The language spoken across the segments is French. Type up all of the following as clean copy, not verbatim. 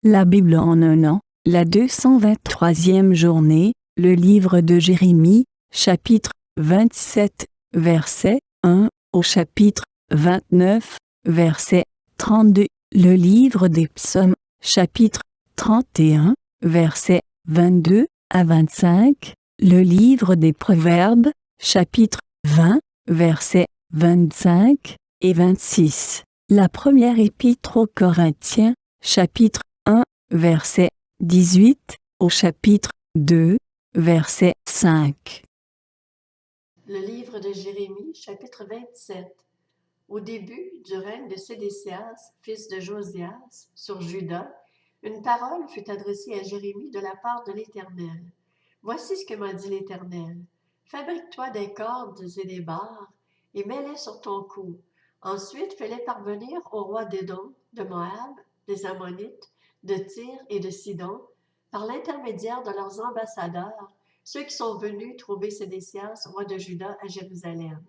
La Bible en un an, la 223e journée, le livre de Jérémie, chapitre 27, verset 1 au chapitre 29, verset 32, le livre des psaumes, chapitre 31, verset 22 à 25, le livre des proverbes, chapitre 20, versets 25 et 26, la première épître aux Corinthiens, chapitre 1, verset 18 au chapitre 2, verset 5. Le livre de Jérémie, chapitre 27. Au début du règne de Sédécias, fils de Josias, sur Juda, une parole fut adressée à Jérémie de la part de l'Éternel. Voici ce que m'a dit l'Éternel. Fabrique-toi des cordes et des barres, et mets-les sur ton cou. Ensuite, fais-les parvenir au roi d'Édom, de Moab, des Ammonites, de Tyr et de Sidon, par l'intermédiaire de leurs ambassadeurs, ceux qui sont venus trouver Sédécias, roi de Juda, à Jérusalem.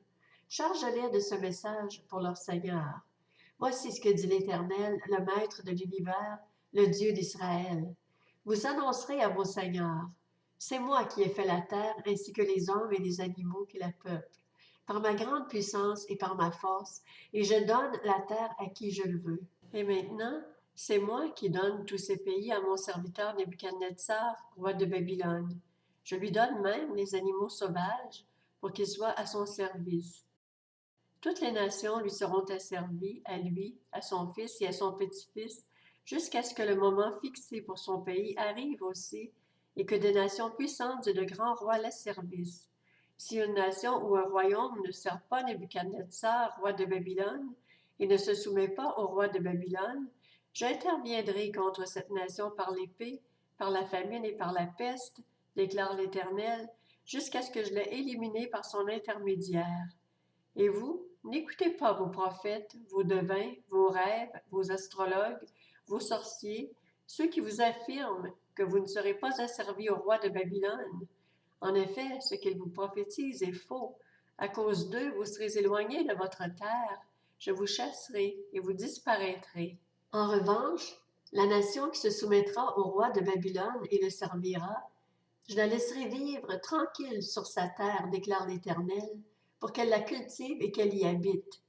Charge-les de ce message pour leur Seigneur. Voici ce que dit l'Éternel, le Maître de l'univers, le Dieu d'Israël. Vous annoncerez à vos seigneurs, c'est moi qui ai fait la terre ainsi que les hommes et les animaux qui la peuplent, par ma grande puissance et par ma force, et je donne la terre à qui je le veux. Et maintenant, c'est moi qui donne tous ces pays à mon serviteur Nebuchadnezzar, roi de Babylone. Je lui donne même les animaux sauvages pour qu'ils soient à son service. Toutes les nations lui seront asservies, à lui, à son fils et à son petit-fils, jusqu'à ce que le moment fixé pour son pays arrive aussi, et que des nations puissantes et de grands rois l'asservissent. Si une nation ou un royaume ne sert pas Nebuchadnezzar, roi de Babylone, et ne se soumet pas au roi de Babylone, j'interviendrai contre cette nation par l'épée, par la famine et par la peste, déclare l'Éternel, jusqu'à ce que je l'ai éliminé par son intermédiaire. Et vous, n'écoutez pas vos prophètes, vos devins, vos rêves, vos astrologues, vos sorciers, ceux qui vous affirment que vous ne serez pas asservis au roi de Babylone. En effet, ce qu'ils vous prophétisent est faux. À cause d'eux, vous serez éloignés de votre terre. Je vous chasserai et vous disparaîtrez. En revanche, la nation qui se soumettra au roi de Babylone et le servira, je la laisserai vivre tranquille sur sa terre, déclare l'Éternel, pour qu'elle la cultive et qu'elle y habite.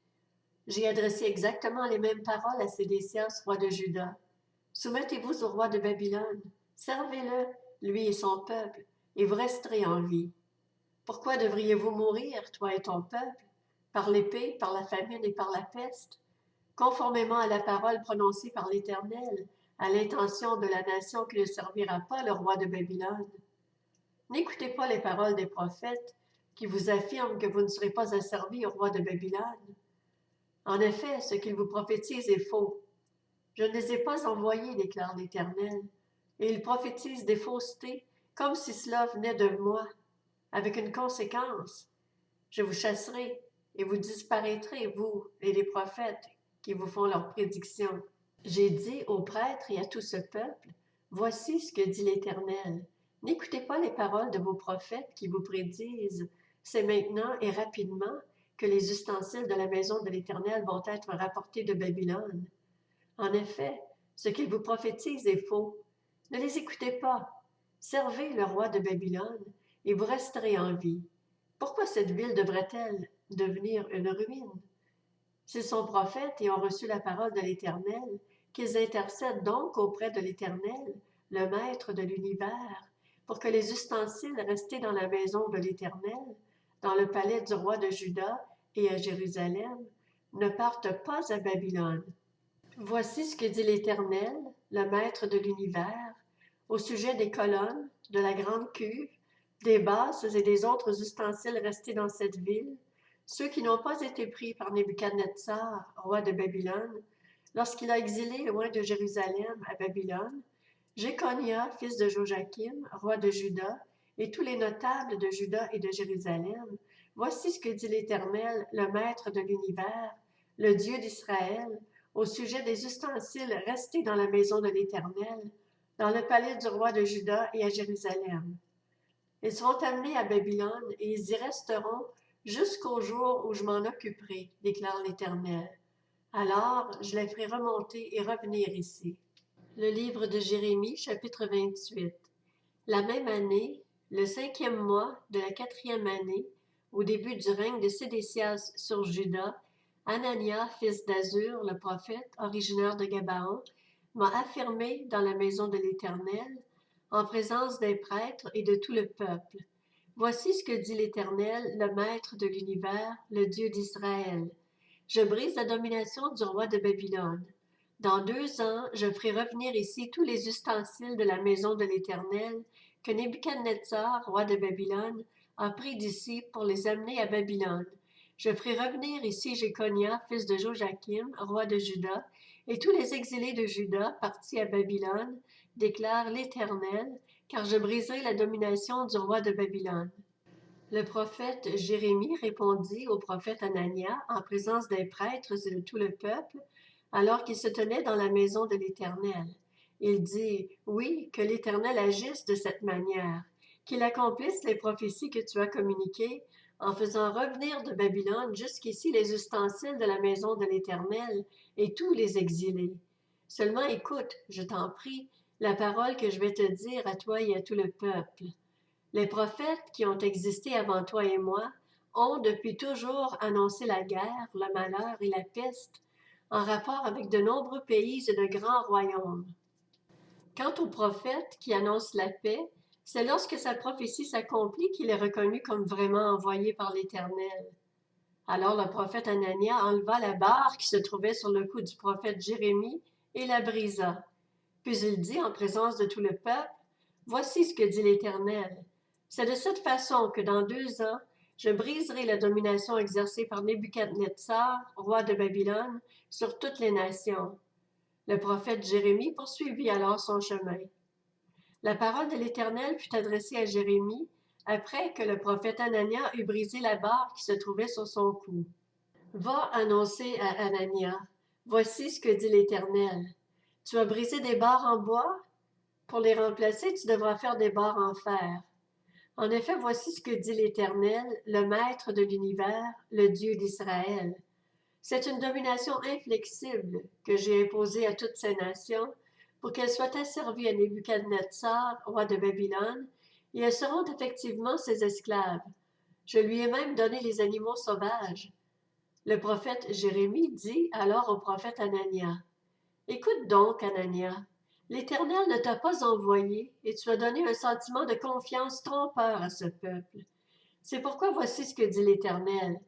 J'ai adressé exactement les mêmes paroles à Sédécias, roi de Juda. Soumettez-vous au roi de Babylone, servez-le, lui et son peuple, et vous resterez en vie. Pourquoi devriez-vous mourir, toi et ton peuple, par l'épée, par la famine et par la peste, conformément à la parole prononcée par l'Éternel, à l'intention de la nation qui ne servira pas le roi de Babylone? N'écoutez pas les paroles des prophètes qui vous affirment que vous ne serez pas asservis au roi de Babylone. En effet, ce qu'ils vous prophétisent est faux. Je ne les ai pas envoyés, déclare l'Éternel, et ils prophétisent des faussetés, comme si cela venait de moi, avec une conséquence. Je vous chasserai, et vous disparaîtrez, vous et les prophètes qui vous font leurs prédictions. J'ai dit aux prêtres et à tout ce peuple, voici ce que dit l'Éternel. N'écoutez pas les paroles de vos prophètes qui vous prédisent, c'est maintenant et rapidement que les ustensiles de la maison de l'Éternel vont être rapportés de Babylone. En effet, ce qu'ils vous prophétisent est faux. Ne les écoutez pas. Servez le roi de Babylone, et vous resterez en vie. Pourquoi cette ville devrait-elle devenir une ruine? S'ils sont prophètes et ont reçu la parole de l'Éternel, qu'ils intercèdent donc auprès de l'Éternel, le Maître de l'univers, pour que les ustensiles restés dans la maison de l'Éternel, dans le palais du roi de Juda et à Jérusalem, ne partent pas à Babylone. Voici ce que dit l'Éternel, le Maître de l'univers, au sujet des colonnes, de la grande cuve, des bases et des autres ustensiles restés dans cette ville, ceux qui n'ont pas été pris par Nebuchadnezzar, roi de Babylone, lorsqu'il a exilé loin de Jérusalem à Babylone, Jéconia, fils de Joachim, roi de Juda, et tous les notables de Juda et de Jérusalem, voici ce que dit l'Éternel, le Maître de l'univers, le Dieu d'Israël, au sujet des ustensiles restés dans la maison de l'Éternel, dans le palais du roi de Juda et à Jérusalem. Ils seront amenés à Babylone et ils y resteront jusqu'au jour où je m'en occuperai, déclare l'Éternel. Alors je les ferai remonter et revenir ici. Le livre de Jérémie, chapitre 28. La même année, le 5e mois de la 4e année, au début du règne de Sédécias sur Juda, Anania, fils d'Azur, le prophète, originaire de Gabaon, m'a affirmé dans la maison de l'Éternel, en présence des prêtres et de tout le peuple. Voici ce que dit l'Éternel, le Maître de l'univers, le Dieu d'Israël. Je brise la domination du roi de Babylone. Dans 2 ans, je ferai revenir ici tous les ustensiles de la maison de l'Éternel que Nebuchadnezzar, roi de Babylone, a pris d'ici pour les amener à Babylone. Je ferai revenir ici Jéconia, fils de Joachim, roi de Juda, et tous les exilés de Juda partis à Babylone, déclare l'Éternel, car je briserai la domination du roi de Babylone. Le prophète Jérémie répondit au prophète Anania en présence des prêtres et de tout le peuple, alors qu'il se tenait dans la maison de l'Éternel. Il dit, oui, que l'Éternel agisse de cette manière, qu'il accomplisse les prophéties que tu as communiquées, en faisant revenir de Babylone jusqu'ici les ustensiles de la maison de l'Éternel et tous les exilés. Seulement écoute, je t'en prie, la parole que je vais te dire à toi et à tout le peuple. Les prophètes qui ont existé avant toi et moi ont depuis toujours annoncé la guerre, le malheur et la peste en rapport avec de nombreux pays et de grands royaumes. Quant au prophète qui annonce la paix, c'est lorsque sa prophétie s'accomplit qu'il est reconnu comme vraiment envoyé par l'Éternel. Alors le prophète Anania enleva la barre qui se trouvait sur le cou du prophète Jérémie et la brisa. Puis il dit en présence de tout le peuple, « Voici ce que dit l'Éternel. C'est de cette façon que dans 2 ans, je briserai la domination exercée par Nebuchadnezzar, roi de Babylone, sur toutes les nations. » Le prophète Jérémie poursuivit alors son chemin. La parole de l'Éternel fut adressée à Jérémie après que le prophète Anania eut brisé la barre qui se trouvait sur son cou. « Va annoncer à Anania, voici ce que dit l'Éternel. Tu as brisé des barres en bois? Pour les remplacer, tu devras faire des barres en fer. En effet, voici ce que dit l'Éternel, le Maître de l'univers, le Dieu d'Israël. C'est une domination inflexible que j'ai imposée à toutes ces nations pour qu'elles soient asservies à Nebuchadnezzar, roi de Babylone, et elles seront effectivement ses esclaves. Je lui ai même donné les animaux sauvages. Le prophète Jérémie dit alors au prophète Anania, « Écoute donc, Anania, l'Éternel ne t'a pas envoyé et tu as donné un sentiment de confiance trompeur à ce peuple. C'est pourquoi voici ce que dit l'Éternel.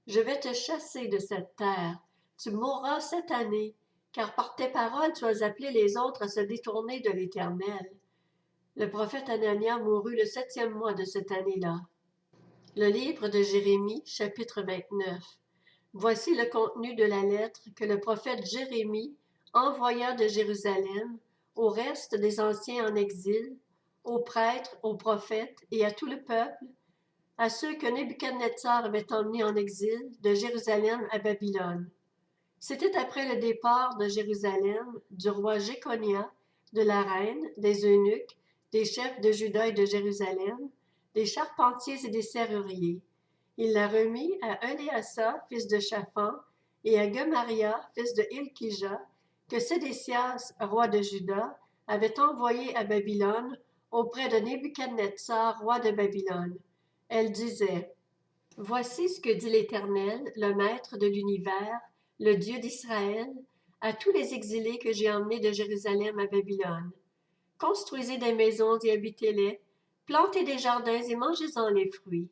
Je vais te chasser de cette terre. Tu mourras cette année, car par tes paroles tu as appelé les autres à se détourner de l'Éternel. » Le prophète Anania mourut le 7e mois de cette année-là. Le livre de Jérémie, chapitre 29. Voici le contenu de la lettre que le prophète Jérémie envoya de Jérusalem au reste des anciens en exil, aux prêtres, aux prophètes et à tout le peuple, à ceux que Nebuchadnezzar avait emmenés en exil de Jérusalem à Babylone. C'était après le départ de Jérusalem du roi Jéconia, de la reine, des eunuques, des chefs de Juda et de Jérusalem, des charpentiers et des serruriers. Il l'a remis à Éléasa, fils de Shaphan, et à Gemaria, fils de Hilkija, que Sédécias, roi de Juda, avait envoyé à Babylone auprès de Nebuchadnezzar, roi de Babylone. Elle disait, « Voici ce que dit l'Éternel, le Maître de l'univers, le Dieu d'Israël, à tous les exilés que j'ai emmenés de Jérusalem à Babylone. Construisez des maisons et habitez-les, plantez des jardins et mangez-en les fruits.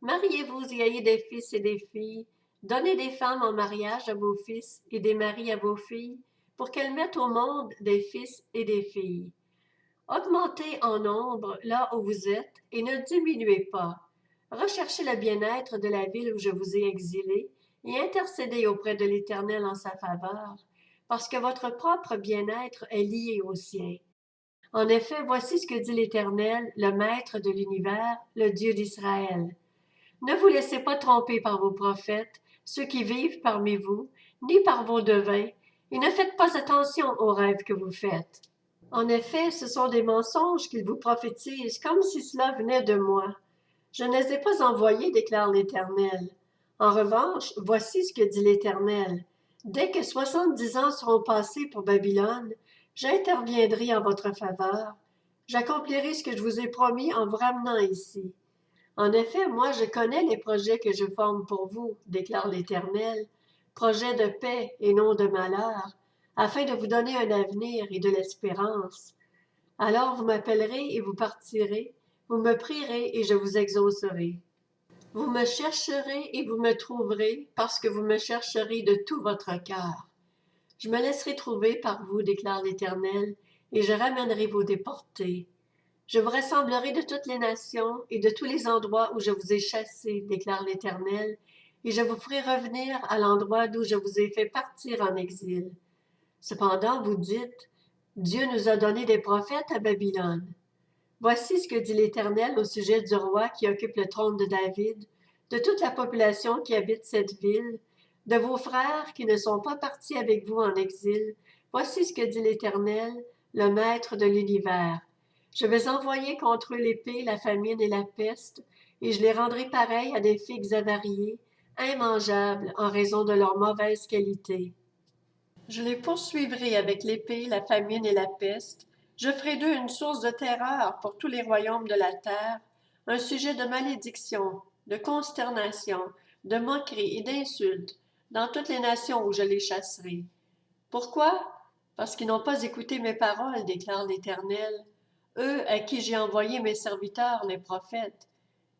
Mariez-vous et ayez des fils et des filles, donnez des femmes en mariage à vos fils et des maris à vos filles, pour qu'elles mettent au monde des fils et des filles. Augmentez en nombre là où vous êtes et ne diminuez pas. Recherchez le bien-être de la ville où je vous ai exilé et intercédez auprès de l'Éternel en sa faveur, parce que votre propre bien-être est lié au sien. En effet, voici ce que dit l'Éternel, le Maître de l'univers, le Dieu d'Israël. Ne vous laissez pas tromper par vos prophètes, ceux qui vivent parmi vous, ni par vos devins, et ne faites pas attention aux rêves que vous faites. En effet, ce sont des mensonges qu'ils vous prophétisent, comme si cela venait de moi. Je ne les ai pas envoyés, déclare l'Éternel. En revanche, voici ce que dit l'Éternel. Dès que 70 ans seront passés pour Babylone, j'interviendrai en votre faveur. J'accomplirai ce que je vous ai promis en vous ramenant ici. En effet, moi, je connais les projets que je forme pour vous, déclare l'Éternel, projets de paix et non de malheur, afin de vous donner un avenir et de l'espérance. Alors vous m'appellerez et vous partirez, vous me prierez et je vous exaucerai. Vous me chercherez et vous me trouverez, parce que vous me chercherez de tout votre cœur. Je me laisserai trouver par vous, déclare l'Éternel, et je ramènerai vos déportés. Je vous rassemblerai de toutes les nations et de tous les endroits où je vous ai chassés, déclare l'Éternel, et je vous ferai revenir à l'endroit d'où je vous ai fait partir en exil. Cependant, vous dites, Dieu nous a donné des prophètes à Babylone. Voici ce que dit l'Éternel au sujet du roi qui occupe le trône de David, de toute la population qui habite cette ville, de vos frères qui ne sont pas partis avec vous en exil. Voici ce que dit l'Éternel, le Maître de l'univers. Je vais envoyer contre eux l'épée, la famine et la peste, et je les rendrai pareils à des figues avariées, immangeables en raison de leur mauvaise qualité. Je les poursuivrai avec l'épée, la famine et la peste. Je ferai d'eux une source de terreur pour tous les royaumes de la terre, un sujet de malédiction, de consternation, de moquerie et d'insultes dans toutes les nations où je les chasserai. Pourquoi? Parce qu'ils n'ont pas écouté mes paroles, déclare l'Éternel, eux à qui j'ai envoyé mes serviteurs, les prophètes.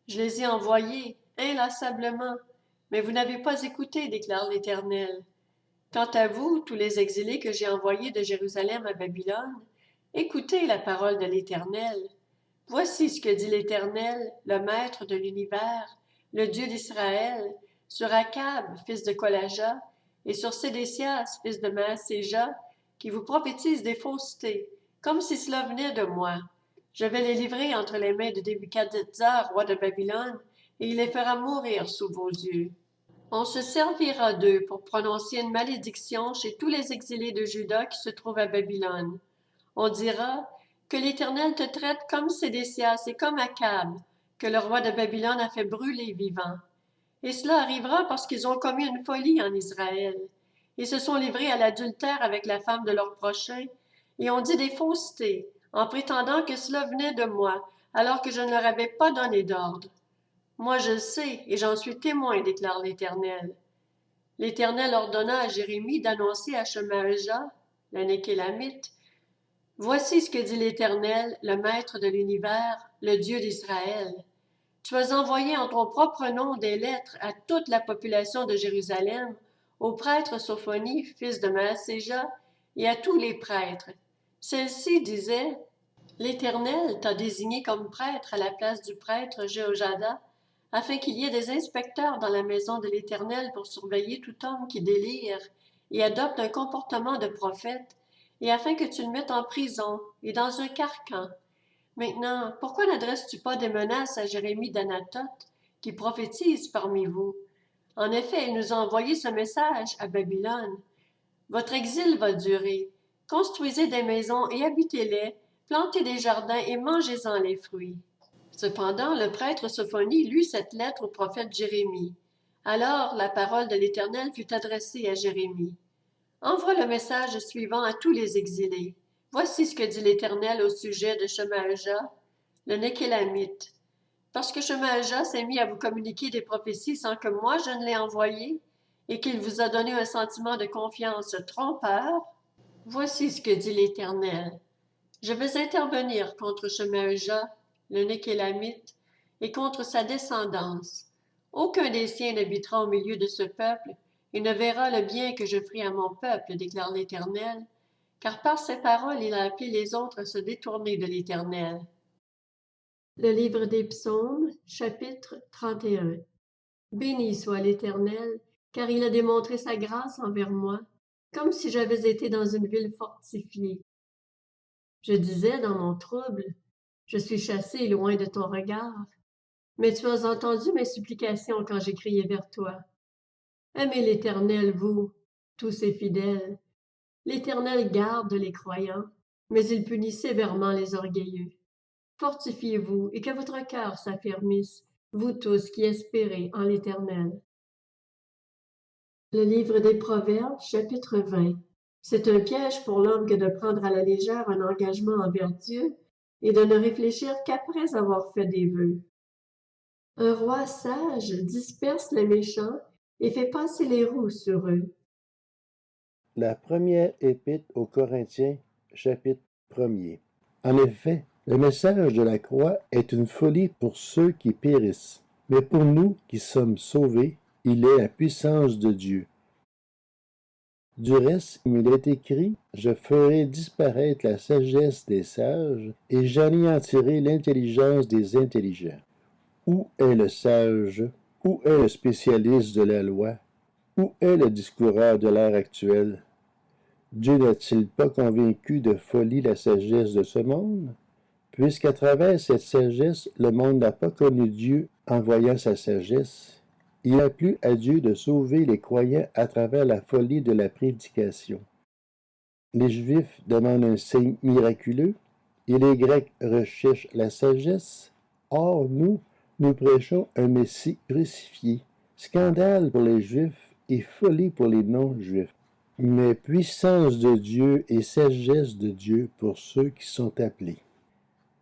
Je les ai envoyés inlassablement, mais vous n'avez pas écouté, déclare l'Éternel. Quant à vous, tous les exilés que j'ai envoyés de Jérusalem à Babylone, écoutez la parole de l'Éternel. Voici ce que dit l'Éternel, le Maître de l'univers, le Dieu d'Israël, sur Akab, fils de Kolaja, et sur Sédécias, fils de Maaséja, qui vous prophétisent des faussetés, comme si cela venait de moi. Je vais les livrer entre les mains de Nebuchadnezzar, roi de Babylone, et il les fera mourir sous vos yeux. On se servira d'eux pour prononcer une malédiction chez tous les exilés de Juda qui se trouvent à Babylone. On dira que l'Éternel te traite comme Sédécias et comme Akab, que le roi de Babylone a fait brûler vivant. Et cela arrivera parce qu'ils ont commis une folie en Israël. Ils se sont livrés à l'adultère avec la femme de leur prochain et ont dit des faussetés en prétendant que cela venait de moi, alors que je ne leur avais pas donné d'ordre. Moi je le sais, et j'en suis témoin, déclare l'Éternel. L'Éternel ordonna à Jérémie d'annoncer à Shemaja, le Nékélamite, voici ce que dit l'Éternel, le Maître de l'univers, le Dieu d'Israël. Tu as envoyé en ton propre nom des lettres à toute la population de Jérusalem, au prêtre Sophonie, fils de Maaséja, et à tous les prêtres. Celle-ci disait, l'Éternel t'a désigné comme prêtre à la place du prêtre Jéhojada, afin qu'il y ait des inspecteurs dans la maison de l'Éternel pour surveiller tout homme qui délire et adopte un comportement de prophète, et afin que tu le mettes en prison et dans un carcan. Maintenant, pourquoi n'adresses-tu pas des menaces à Jérémie d'Anatoth, qui prophétise parmi vous? En effet, il nous a envoyé ce message à Babylone. Votre exil va durer. Construisez des maisons et habitez-les, plantez des jardins et mangez-en les fruits. Cependant, le prêtre Sophonie lut cette lettre au prophète Jérémie. Alors la parole de l'Éternel fut adressée à Jérémie. Envoie le message suivant à tous les exilés. Voici ce que dit l'Éternel au sujet de Shemaja, le Nékélamite. Parce que Shemaja s'est mis à vous communiquer des prophéties sans que moi je ne l'ai envoyé, et qu'il vous a donné un sentiment de confiance trompeur, voici ce que dit l'Éternel. Je vais intervenir contre Shemaja, le Nékélamite, et contre sa descendance. Aucun des siens n'habitera au milieu de ce peuple, et ne verra le bien que je ferai à mon peuple, déclare l'Éternel, car par ses paroles il a appelé les autres à se détourner de l'Éternel. Le livre des Psaumes, chapitre 31. Béni soit l'Éternel, car il a démontré sa grâce envers moi, comme si j'avais été dans une ville fortifiée. Je disais dans mon trouble, je suis chassé loin de ton regard. Mais tu as entendu mes supplications quand j'ai crié vers toi. Aimez l'Éternel, vous, tous ses fidèles. L'Éternel garde les croyants, mais il punit sévèrement les orgueilleux. Fortifiez-vous et que votre cœur s'affermisse, vous tous qui espérez en l'Éternel. Le livre des Proverbes, chapitre 20. C'est un piège pour l'homme que de prendre à la légère un engagement envers Dieu et de ne réfléchir qu'après avoir fait des vœux. Un roi sage disperse les méchants et fait passer les roues sur eux. La première épître aux Corinthiens, chapitre 1er. En effet, le message de la croix est une folie pour ceux qui périssent, mais pour nous qui sommes sauvés, il est la puissance de Dieu. Du reste, il est écrit, je ferai disparaître la sagesse des sages et j'anéantirai l'intelligence des intelligents. Où est le sage? Où est le spécialiste de la loi? Où est le discoureur de l'ère actuelle? Dieu n'a-t-il pas convaincu de folie la sagesse de ce monde? Puisqu'à travers cette sagesse, le monde n'a pas connu Dieu en voyant sa sagesse, il a plu à Dieu de sauver les croyants à travers la folie de la prédication. Les Juifs demandent un signe miraculeux et les Grecs recherchent la sagesse. Or, nous prêchons un Messie crucifié. Scandale pour les Juifs et folie pour les non-Juifs. Mais puissance de Dieu et sagesse de Dieu pour ceux qui sont appelés,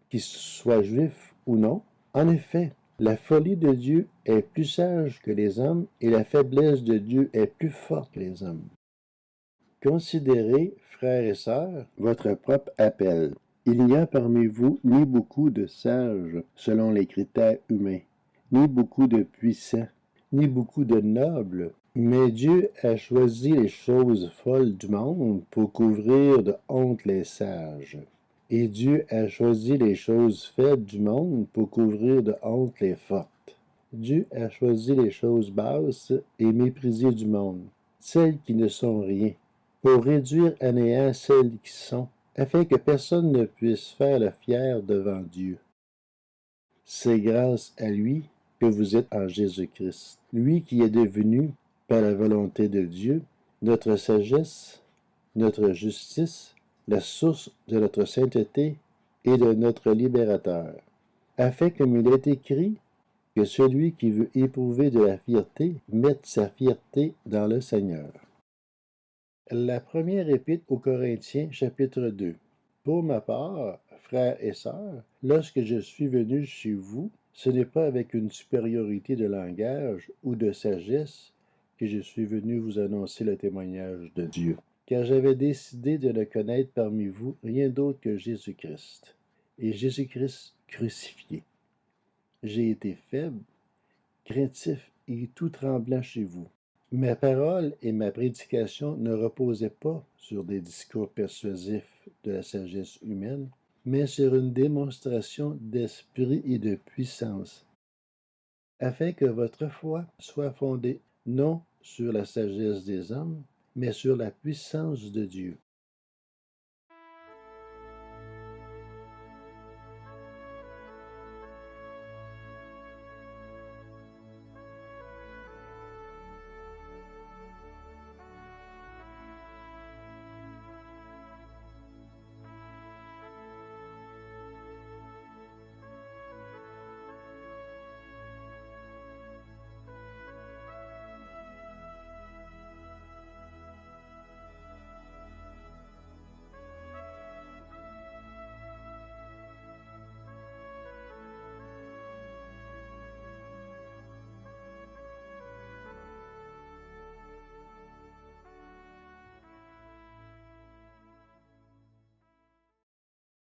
qu'ils soient juifs ou non. En effet, la folie de Dieu est plus sage que les hommes et la faiblesse de Dieu est plus forte que les hommes. Considérez, frères et sœurs, votre propre appel. Il n'y a parmi vous ni beaucoup de sages selon les critères humains, ni beaucoup de puissants, ni beaucoup de nobles, mais Dieu a choisi les choses folles du monde pour couvrir de honte les sages. Et Dieu a choisi les choses faibles du monde pour couvrir de honte les fortes. Dieu a choisi les choses basses et méprisées du monde, celles qui ne sont rien, pour réduire à néant celles qui sont, afin que personne ne puisse faire le fier devant Dieu. C'est grâce à lui que vous êtes en Jésus-Christ, lui qui est devenu, par la volonté de Dieu, notre sagesse, notre justice, la source de notre sainteté et de notre libérateur, afin, comme il est écrit, que celui qui veut éprouver de la fierté mette sa fierté dans le Seigneur. La première épître aux Corinthiens, chapitre 2. Pour ma part, frères et sœurs, lorsque je suis venu chez vous, ce n'est pas avec une supériorité de langage ou de sagesse que je suis venu vous annoncer le témoignage de Dieu, car j'avais décidé de ne connaître parmi vous rien d'autre que Jésus-Christ, et Jésus-Christ crucifié. J'ai été faible, craintif et tout tremblant chez vous. Ma parole et ma prédication ne reposaient pas sur des discours persuasifs de la sagesse humaine, mais sur une démonstration d'esprit et de puissance, afin que votre foi soit fondée non sur la sagesse des hommes, mais sur la puissance de Dieu.